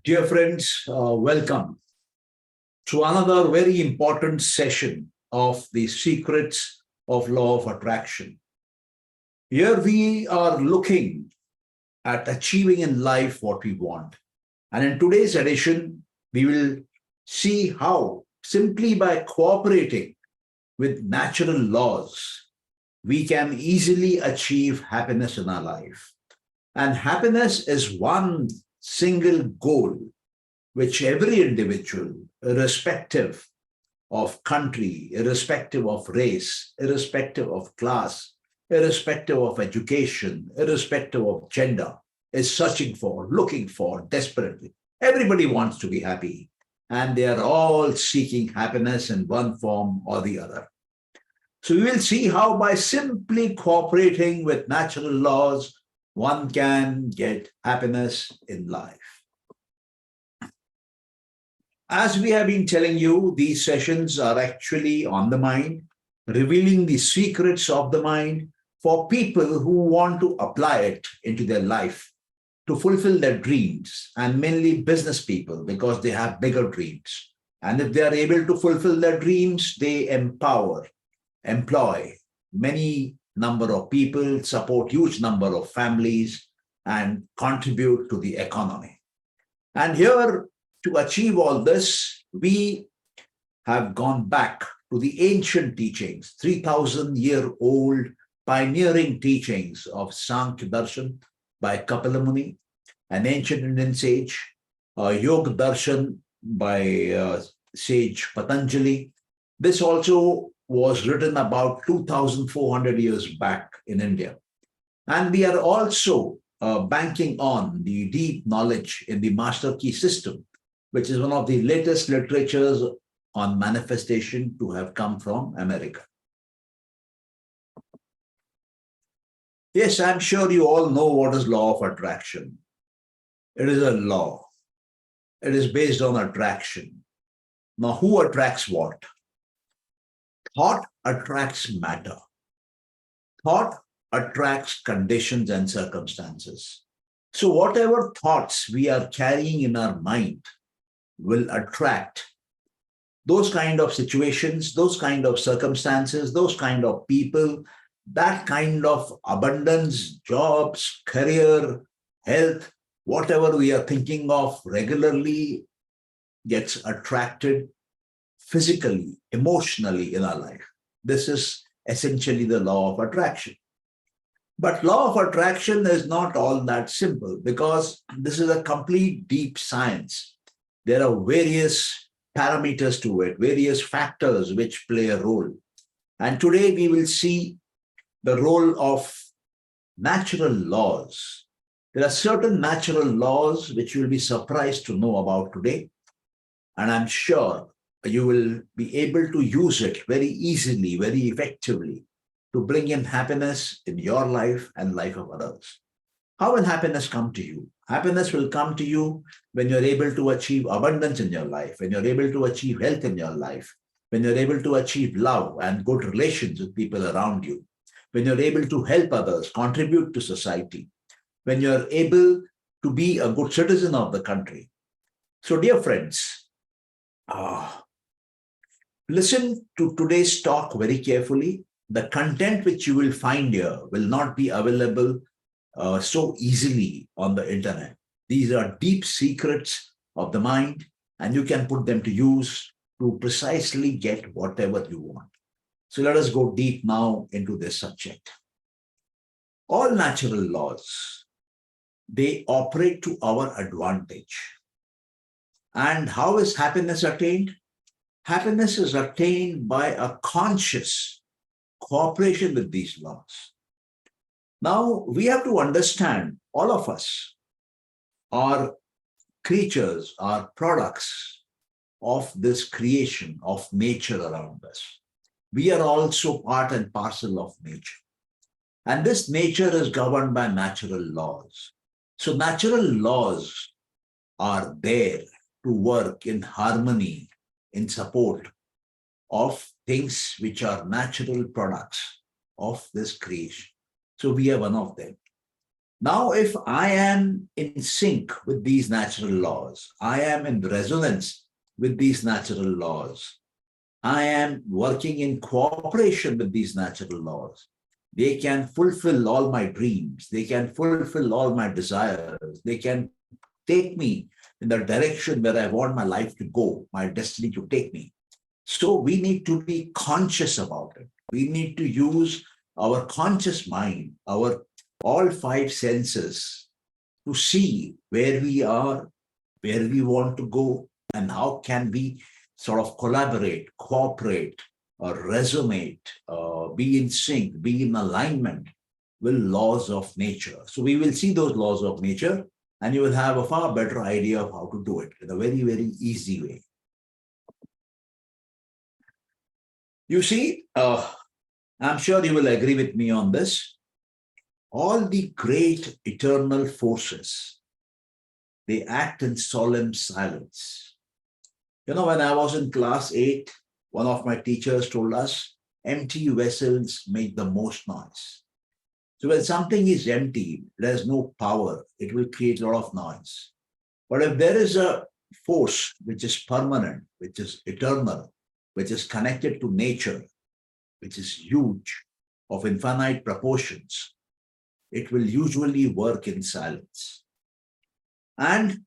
Dear friends, welcome to another very important session of the secrets of law of attraction. Here we are looking at achieving in life what we want. And in today's edition, we will see how simply by cooperating with natural laws, we can easily achieve happiness in our life. And happiness is one single goal which every individual, irrespective of country, irrespective of race, irrespective of class, irrespective of education, irrespective of gender, is searching for, looking for desperately. Everybody wants to be happy, and they are all seeking happiness in one form or the other. So we will see how by simply cooperating with natural laws, one can get happiness in life. As we have been telling you, these sessions are actually on the mind, revealing the secrets of the mind for people who want to apply it into their life to fulfill their dreams, and mainly business people because they have bigger dreams. And if they are able to fulfill their dreams, they empower, employ many number of people, support huge number of families, and contribute to the economy. And here, to achieve all this, we have gone back to the ancient teachings, 3,000-year-old pioneering teachings of Sankhya Darshan by Kapila Muni, an ancient Indian sage, Yoga Darshan by sage Patanjali. This also was written about 2,400 years back in India. And we are also banking on the deep knowledge in the master key system, which is one of the latest literatures on manifestation to have come from America. Yes, I'm sure you all know what is law of attraction. It is a law. It is based on attraction. Now, who attracts what? Thought attracts matter. Thought attracts conditions and circumstances. So whatever thoughts we are carrying in our mind will attract those kind of situations, those kind of circumstances, those kind of people, that kind of abundance, jobs, career, health, whatever we are thinking of regularly gets attracted physically, emotionally in our life. This is essentially the law of attraction. But law of attraction is not all that simple because this is a complete deep science. There are various parameters to it, various factors which play a role. And today we will see the role of natural laws. There are certain natural laws which you will be surprised to know about today. And I'm sure you will be able to use it very easily, very effectively to bring in happiness in your life and life of others. How will happiness come to you? Happiness will come to you when you're able to achieve abundance in your life, when you're able to achieve health in your life, when you're able to achieve love and good relations with people around you, when you're able to help others, contribute to society, when you're able to be a good citizen of the country. So, dear friends, listen to today's talk very carefully. The content which you will find here will not be available so easily on the internet. These are deep secrets of the mind, and you can put them to use to precisely get whatever you want. So let us go deep now into this subject. All natural laws, they operate to our advantage. And how is happiness attained? Happiness is attained by a conscious cooperation with these laws. Now, we have to understand, all of us are creatures, are products of this creation of nature around us. We are also part and parcel of nature. And this nature is governed by natural laws. So natural laws are there to work in harmony, in support of things which are natural products of this creation. So we are one of them. Now, if I am in sync with these natural laws, I am in resonance with these natural laws, I am working in cooperation with these natural laws, they can fulfill all my dreams, they can fulfill all my desires, they can take me in the direction where I want my life to go, my destiny to take me. So we need to be conscious about it. We need to use our conscious mind, our all five senses to see where we are, where we want to go, and how can we sort of collaborate, cooperate, or resonate, be in sync, be in alignment with laws of nature. So we will see those laws of nature, and you will have a far better idea of how to do it in a very, very easy way. You see, I'm sure you will agree with me on this. All the great eternal forces, they act in solemn silence. You know, when I was in class 8, one of my teachers told us, empty vessels make the most noise. So when something is empty, there's no power, it will create a lot of noise. But if there is a force which is permanent, which is eternal, which is connected to nature, which is huge, of infinite proportions, it will usually work in silence. And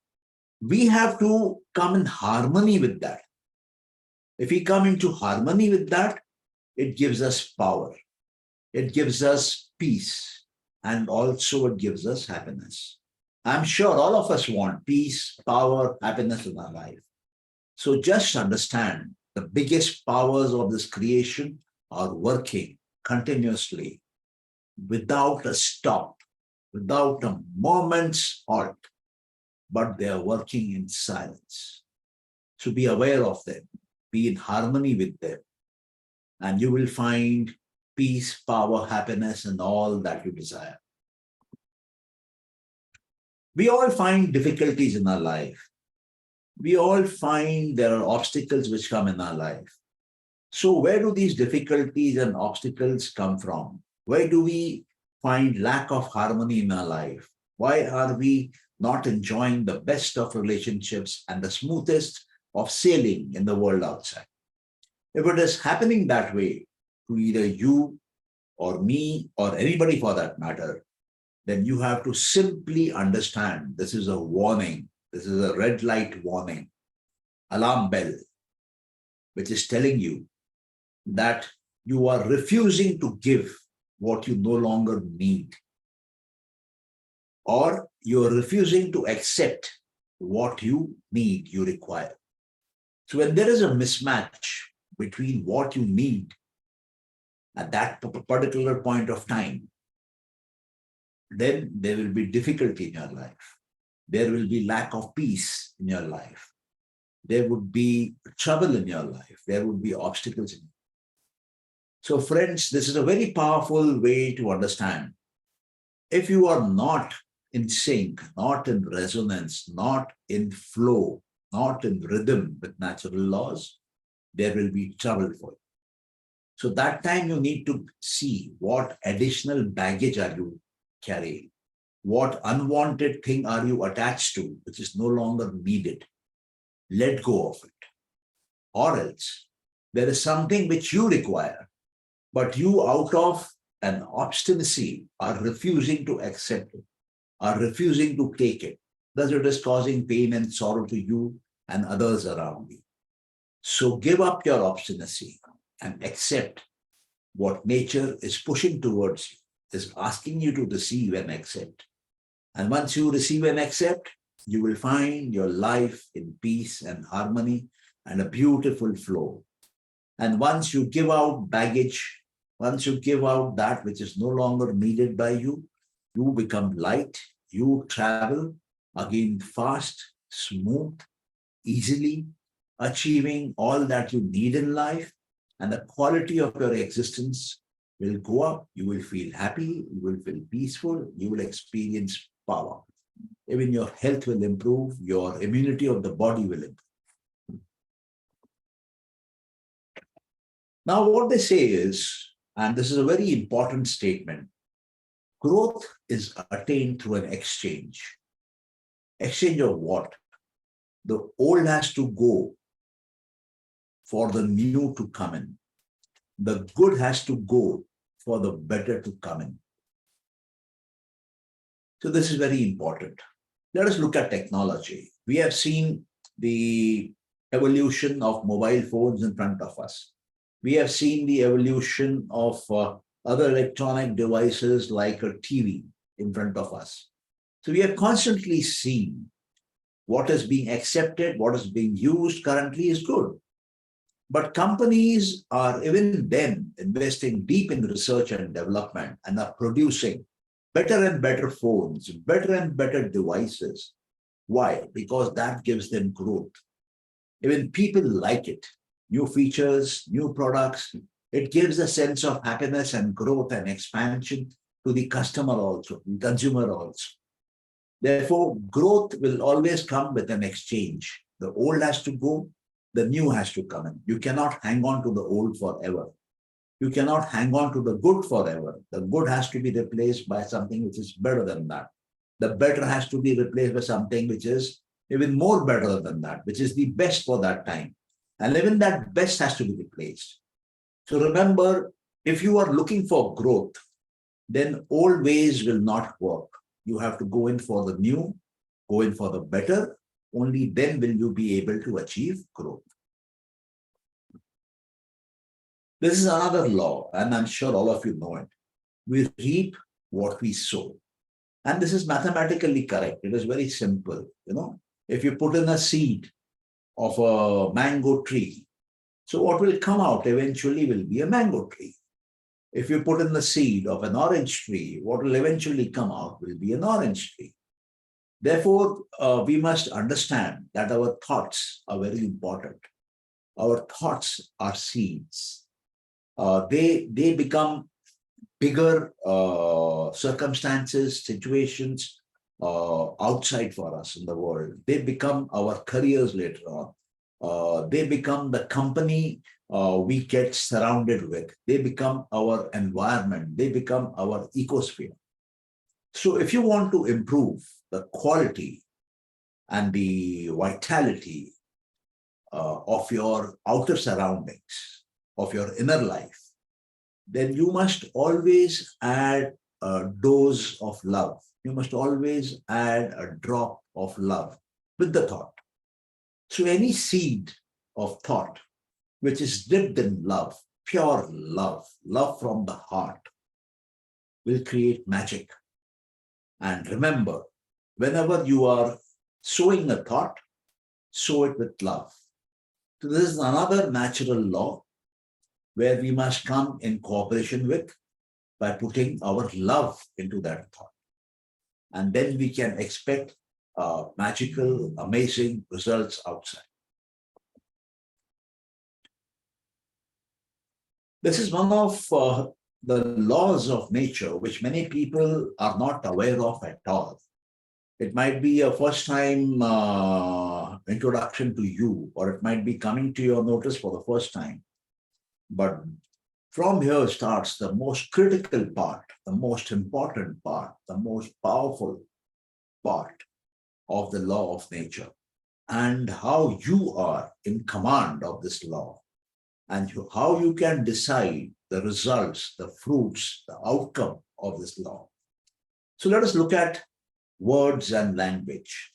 we have to come in harmony with that. If we come into harmony with that, it gives us power, it gives us peace, and also it gives us happiness. I'm sure all of us want peace, power, happiness in our life. So just understand the biggest powers of this creation are working continuously without a stop, without a moment's halt, but they are working in silence. So be aware of them, be in harmony with them, and you will find peace, power, happiness, and all that you desire. We all find difficulties in our life. We all find there are obstacles which come in our life. So where do these difficulties and obstacles come from? Why do we find lack of harmony in our life? Why are we not enjoying the best of relationships and the smoothest of sailing in the world outside? If it is happening that way to either you or me or anybody for that matter, then you have to simply understand this is a warning. This is a red light warning, alarm bell, which is telling you that you are refusing to give what you no longer need, or you are refusing to accept what you need, you require. So when there is a mismatch between what you need at that particular point of time, then there will be difficulty in your life. There will be lack of peace in your life. There would be trouble in your life. There would be obstacles in you. So friends, this is a very powerful way to understand. If you are not in sync, not in resonance, not in flow, not in rhythm with natural laws, there will be trouble for you. So that time you need to see what additional baggage are you carrying, what unwanted thing are you attached to, which is no longer needed. Let go of it. Or else there is something which you require, but you out of an obstinacy are refusing to accept it, are refusing to take it. Thus it is causing pain and sorrow to you and others around you. So give up your obstinacy and accept what nature is pushing towards you, is asking you to receive and accept. And once you receive and accept, you will find your life in peace and harmony and a beautiful flow. And once you give out baggage, once you give out that which is no longer needed by you, you become light, you travel again fast, smooth, easily, achieving all that you need in life, and the quality of your existence will go up. You will feel happy, you will feel peaceful, you will experience power. Even your health will improve, your immunity of the body will improve. Now, what they say is, and this is a very important statement, Growth is attained through an exchange. Exchange of what? The old has to go for the new to come in. The good has to go for the better to come in. So this is very important. Let us look at technology. We have seen the evolution of mobile phones in front of us. We have seen the evolution of other electronic devices like a TV in front of us. So we have constantly seen what is being accepted, what is being used currently is good. But companies are even then investing deep in research and development and are producing better and better phones, better and better devices. Why? Because that gives them growth. Even people like it. New features, new products. It gives a sense of happiness and growth and expansion to the customer also, the consumer also. Therefore, growth will always come with an exchange. The old has to go, the new has to come in. You cannot hang on to the old forever. You cannot hang on to the good forever. The good has to be replaced by something which is better than that. The better has to be replaced by something which is even more better than that, which is the best for that time. And even that best has to be replaced. So remember, if you are looking for growth, then old ways will not work. You have to go in for the new, go in for the better. Only then will you be able to achieve growth. This is another law, and I'm sure all of you know it. We reap what we sow. And this is mathematically correct. It is very simple. If you put in a seed of a mango tree, so what will come out eventually will be a mango tree. If you put in the seed of an orange tree, what will eventually come out will be an orange tree. Therefore, we must understand that our thoughts are very important. Our thoughts are seeds. They become bigger circumstances, situations outside for us in the world. They become our careers later on. They become the company we get surrounded with. They become our environment. They become our ecosphere. So if you want to improve the quality and the vitality of your outer surroundings, of your inner life, then you must always add a dose of love. You must always add a drop of love with the thought. So any seed of thought which is dipped in love, pure love, love from the heart, will create magic. And remember, whenever you are sowing a thought, sow it with love. So this is another natural law where we must come in cooperation with by putting our love into that thought. And then we can expect magical, amazing results outside. This is one of the laws of nature which many people are not aware of at all. It might be a first time introduction to you, or it might be coming to your notice for the first time. But from here starts the most critical part, the most important part, the most powerful part of the law of nature, and how you are in command of this law, and how you can decide the results, the fruits, the outcome of this law. So let us look at words and language.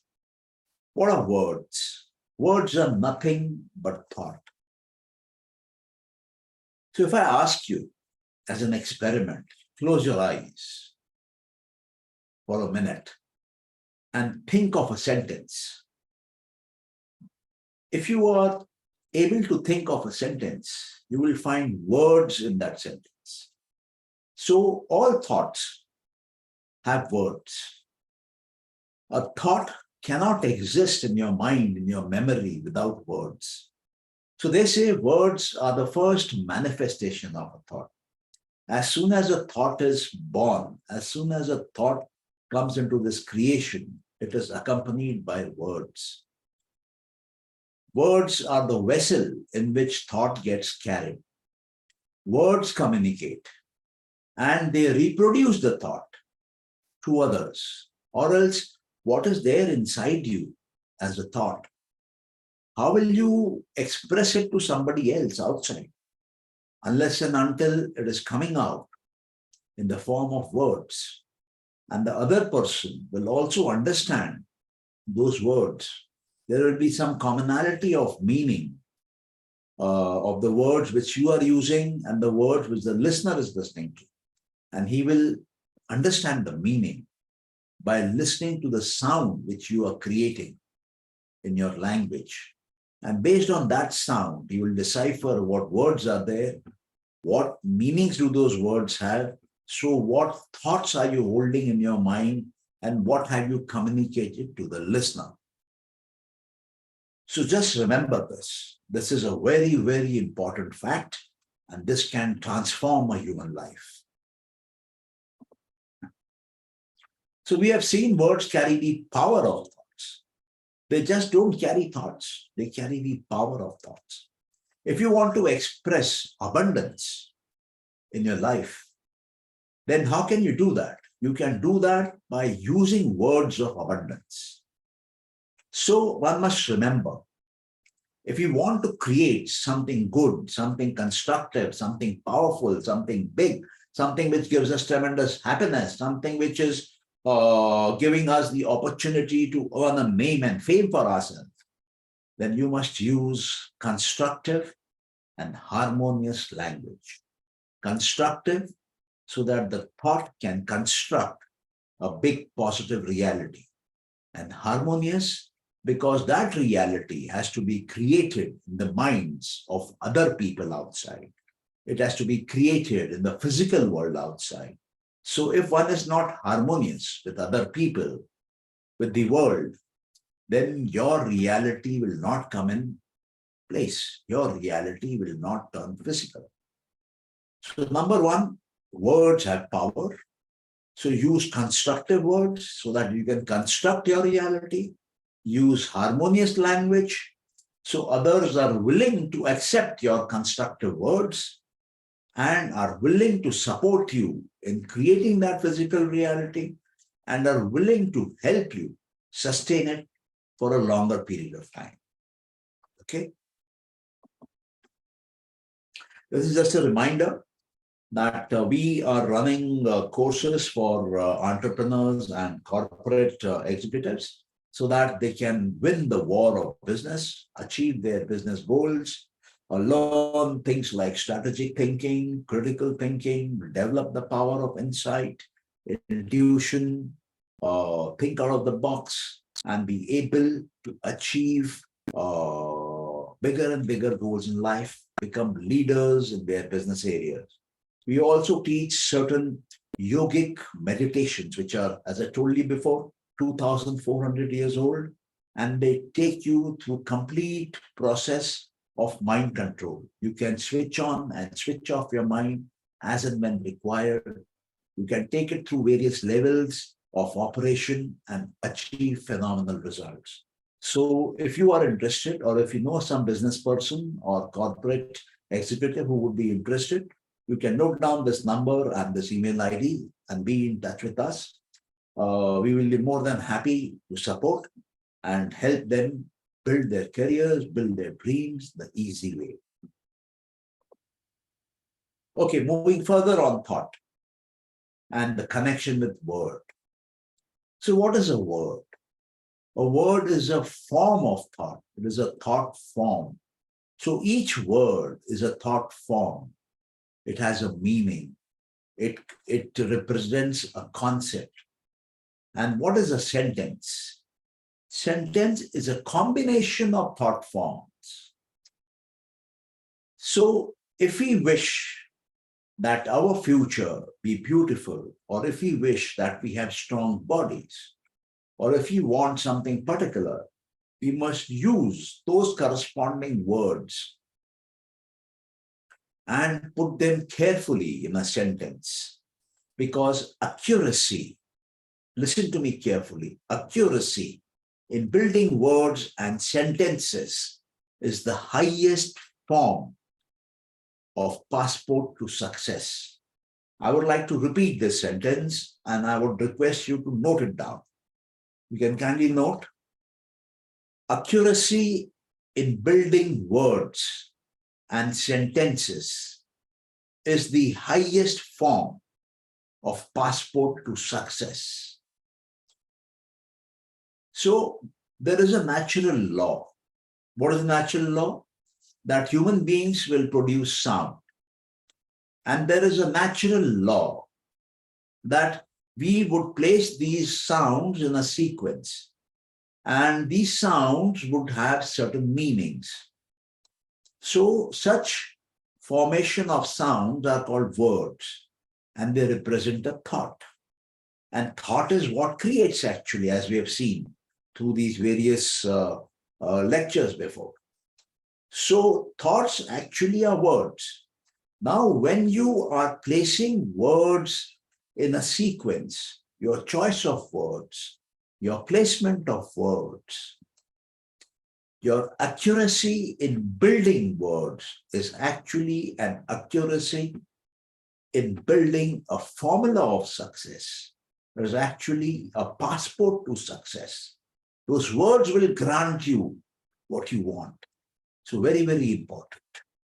What are words? Words are nothing but thought. So if I ask you as an experiment, close your eyes for a minute and think of a sentence. If you are able to think of a sentence, you will find words in that sentence. So all thoughts have words. A thought cannot exist in your mind, in your memory, without words. So they say words are the first manifestation of a thought. As soon as a thought is born, as soon as a thought comes into this creation, it is accompanied by words. Words are the vessel in which thought gets carried. Words communicate and they reproduce the thought. to others? Or else, what is there inside you as a thought? How will you express it to somebody else outside? Unless and until it is coming out in the form of words, and the other person will also understand those words. There will be some commonality of meaning of the words which you are using and the words which the listener is listening to. And he will understand the meaning by listening to the sound which you are creating in your language. And based on that sound, he will decipher what words are there, what meanings do those words have. So what thoughts are you holding in your mind, and what have you communicated to the listener? So just remember this. This is a very, very important fact, and this can transform a human life. So we have seen words carry the power of thoughts. They just don't carry thoughts. They carry the power of thoughts. If you want to express abundance in your life, then how can you do that? You can do that by using words of abundance. So one must remember, if you want to create something good, something constructive, something powerful, something big, something which gives us tremendous happiness, something which is giving us the opportunity to earn a name and fame for ourselves, then you must use constructive and harmonious language. Constructive, so that the thought can construct a big positive reality. And harmonious, because that reality has to be created in the minds of other people outside. It has to be created in the physical world outside. So if one is not harmonious with other people, with the world, then your reality will not come in place. Your reality will not turn physical. So number one, words have power. So use constructive words so that you can construct your reality. Use harmonious language so others are willing to accept your constructive words and are willing to support you in creating that physical reality and are willing to help you sustain it for a longer period of time. Okay? This is just a reminder that we are running courses for entrepreneurs and corporate executives so that they can win the war of business, achieve their business goals, learn things like strategic thinking, critical thinking, develop the power of insight, intuition, think out of the box, and be able to achieve bigger and bigger goals in life, become leaders in their business areas. We also teach certain yogic meditations, which are, as I told you before, 2,400 years old, and they take you through complete process of mind control. You can switch on and switch off your mind as and when required. You can take it through various levels of operation and achieve phenomenal results. So if you are interested, or if you know some business person or corporate executive who would be interested, you can note down this number and this email ID and be in touch with us. We will be more than happy to support and help them build their careers, build their dreams the easy way. Okay, moving further on thought and the connection with word. So what is a word? A word is a form of thought. It is a thought form. So each word is a thought form. It has a meaning. It represents a concept. And what is a sentence? Sentence is a combination of thought forms. So if we wish that our future be beautiful, or if we wish that we have strong bodies, or if we want something particular, we must use those corresponding words and put them carefully in a sentence. Because accuracy, listen to me carefully, accuracy in building words and sentences is the highest form of passport to success. I would like to repeat this sentence and I would request you to note it down. You can kindly note, accuracy in building words and sentences is the highest form of passport to success. So there is a natural law. What is the natural law? That human beings will produce sound. And there is a natural law that we would place these sounds in a sequence. And these sounds would have certain meanings. So such formation of sounds are called words, and they represent a thought. And thought is what creates, actually, as we have seen through these various lectures before. So thoughts actually are words. Now, when you are placing words in a sequence, your choice of words, your placement of words, your accuracy in building words is actually an accuracy in building a formula of success. There is actually a passport to success. Those words will grant you what you want. So very, very important.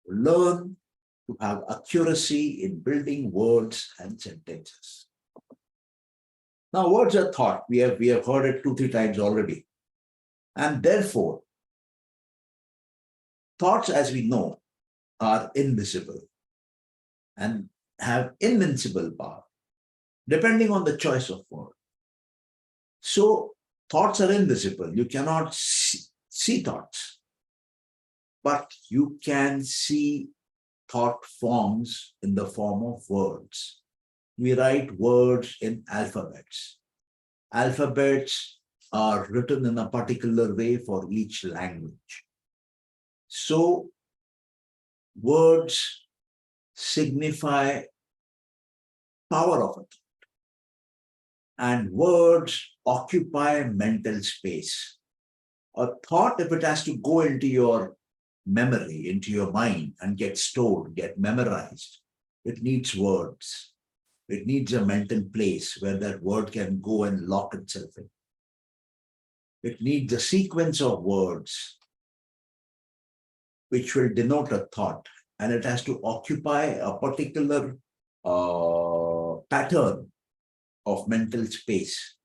Learn to have accuracy in building words and sentences. Now, words are thought. We have heard it 2-3 times already. And therefore, thoughts, as we know, are invisible and have invincible power, depending on the choice of word. So thoughts are invisible. You cannot see thoughts, but you can see thought forms in the form of words. We write words in alphabets. Alphabets are written in a particular way for each language. So words signify power of a thought. And words occupy mental space. A thought, if it has to go into your memory, into your mind and get stored, get memorized, it needs words. It needs a mental place where that word can go and lock itself in. It needs a sequence of words which will denote a thought, and it has to occupy a particular pattern of mental space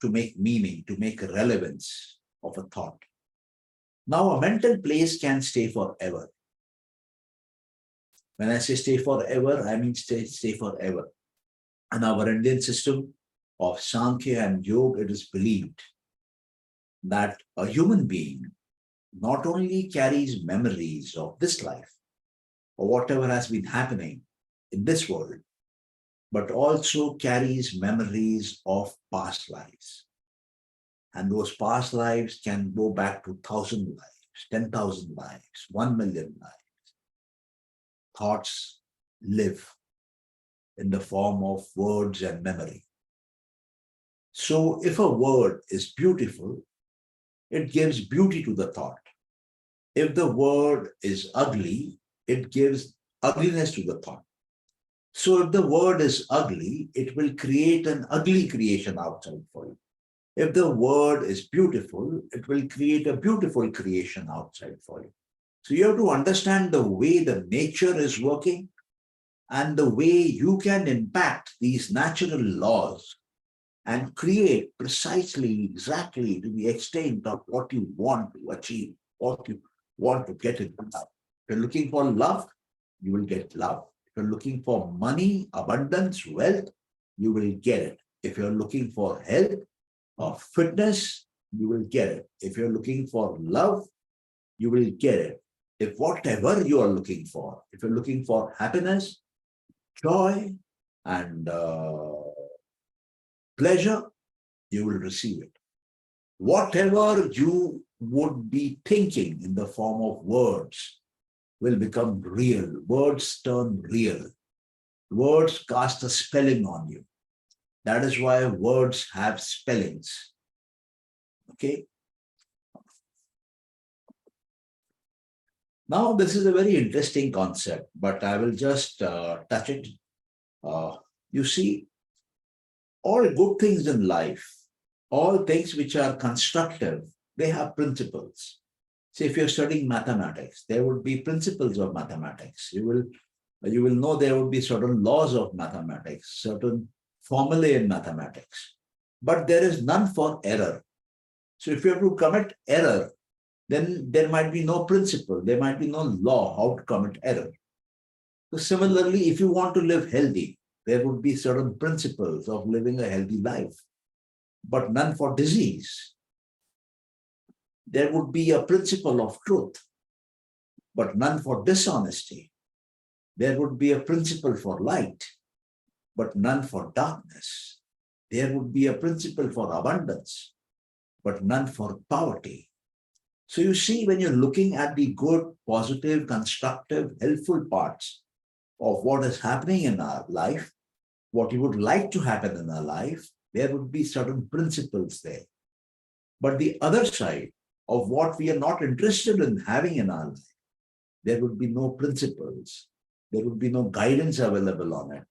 to make meaning, to make relevance of a thought. Now, a mental place can stay forever. When I say stay forever, I mean stay forever. In our Indian system of Sankhya and Yoga, it is believed that a human being not only carries memories of this life or whatever has been happening in this world, but also carries memories of past lives. And those past lives can go back to 1,000 lives, 10,000 lives, 1 million lives. Thoughts live in the form of words and memory. So if a word is beautiful, it gives beauty to the thought. If the word is ugly, it gives ugliness to the thought. So if the word is ugly, it will create an ugly creation outside for you. If the word is beautiful, it will create a beautiful creation outside for you. So you have to understand the way the nature is working and the way you can impact these natural laws and create precisely, exactly to the extent of what you want to achieve, what you want to get in life. If you're looking for love, you will get love. If you're looking for money, abundance, wealth, you will get it. If you're looking for health or fitness, you will get it. If you're looking for love, you will get it. If whatever you are looking for, if you're looking for happiness, joy, and pleasure, you will receive it. Whatever you would be thinking in the form of words will become real. Words turn real. Words cast a spelling on you. That is why words have spellings. Okay. Now, this is a very interesting concept, but I will just touch it You see, all good things in life, all things which are constructive, they have principles. See, if you're studying mathematics, there would be principles of mathematics. You will know there would be certain laws of mathematics, certain formulae in mathematics, but there is none for error. So if you have to commit error, then there might be no principle, there might be no law how to commit error. So similarly, if you want to live healthy, there would be certain principles of living a healthy life, but none for disease. There would be a principle of truth, but none for dishonesty. There would be a principle for light, but none for darkness. There would be a principle for abundance, but none for poverty. So you see, when you're looking at the good, positive, constructive, helpful parts of what is happening in our life, what you would like to happen in our life, there would be certain principles there. But the other side of what we are not interested in having in our life, there would be no principles. There would be no guidance available on it.